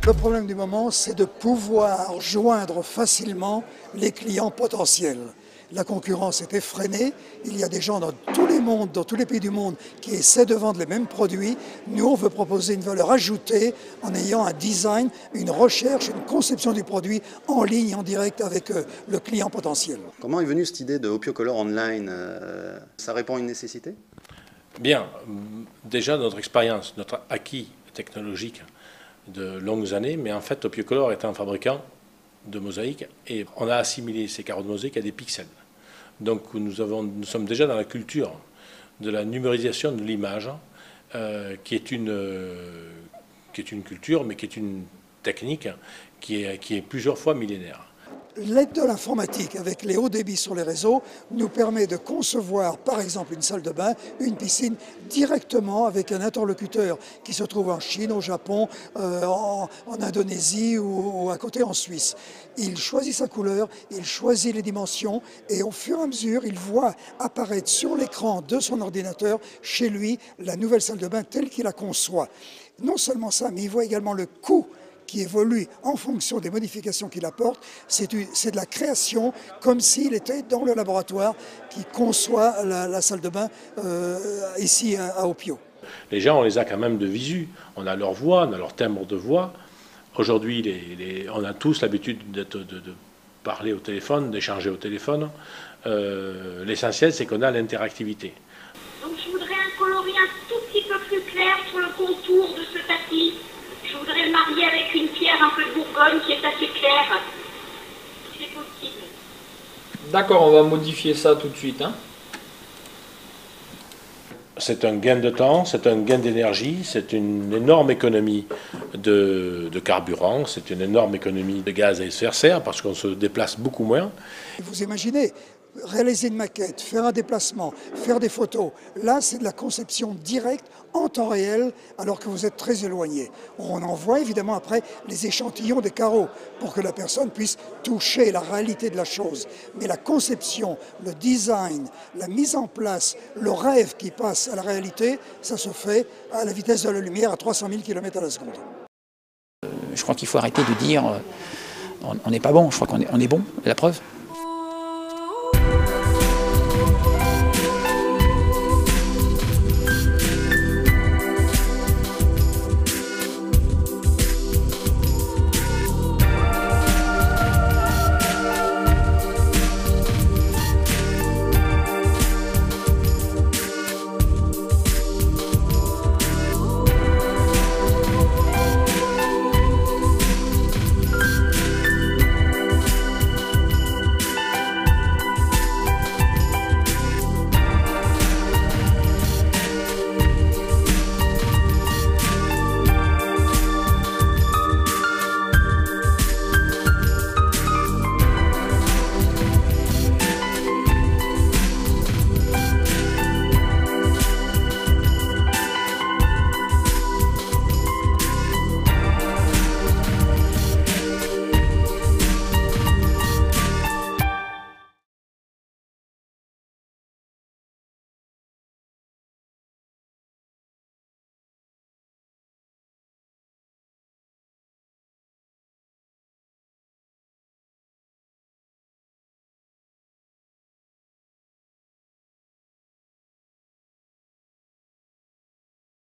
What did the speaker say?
Le problème du moment, c'est de pouvoir joindre facilement les clients potentiels. La concurrence est effrénée, il y a des gens dans tous les mondes, dans tous les pays du monde qui essaient de vendre les mêmes produits. Nous, on veut proposer une valeur ajoutée en ayant un design, une recherche, une conception du produit en ligne, en direct avec le client potentiel. Comment est venue cette idée de Opiocolor Online? Ça répond à une nécessité? Bien, déjà notre expérience, notre acquis technologique de longues années, mais en fait Opiocolor est un fabricant de mosaïques et on a assimilé ces carreaux de mosaïque à des pixels. Donc nous sommes déjà dans la culture de la numérisation de l'image, qui est une culture, mais qui est une technique qui est plusieurs fois millénaire. L'aide de l'informatique avec les hauts débits sur les réseaux nous permet de concevoir par exemple une salle de bain, une piscine directement avec un interlocuteur qui se trouve en Chine, au Japon, en Indonésie ou à côté en Suisse. Il choisit sa couleur, il choisit les dimensions et au fur et à mesure il voit apparaître sur l'écran de son ordinateur chez lui la nouvelle salle de bain telle qu'il la conçoit. Non seulement ça, mais il voit également le coût qui évolue en fonction des modifications qu'il apporte. C'est de la création comme s'il était dans le laboratoire qui conçoit la salle de bain ici à Opio. Les gens, on les a quand même de visu. On a leur voix, on a leur timbre de voix. Aujourd'hui, on a tous l'habitude de parler au téléphone, d'échanger au téléphone. L'essentiel, c'est qu'on a l'interactivité. Donc je voudrais un coloris un tout petit peu plus clair sur le contour de ce tapis. Je voudrais le marier avec une pierre un peu de Bourgogne qui est assez claire, si c'est possible. D'accord, on va modifier ça tout de suite. C'est un gain de temps, c'est un gain d'énergie, c'est une énorme économie de carburant, c'est une énorme économie de gaz à effet de serre parce qu'on se déplace beaucoup moins. Vous imaginez réaliser une maquette, faire un déplacement, faire des photos. Là, c'est de la conception directe, en temps réel, alors que vous êtes très éloigné. On envoie évidemment après les échantillons des carreaux pour que la personne puisse toucher la réalité de la chose. Mais la conception, le design, la mise en place, le rêve qui passe à la réalité, ça se fait à la vitesse de la lumière à 300 000 km à la seconde. Je crois qu'il faut arrêter de dire on n'est pas bon, je crois qu'on est bon, la preuve.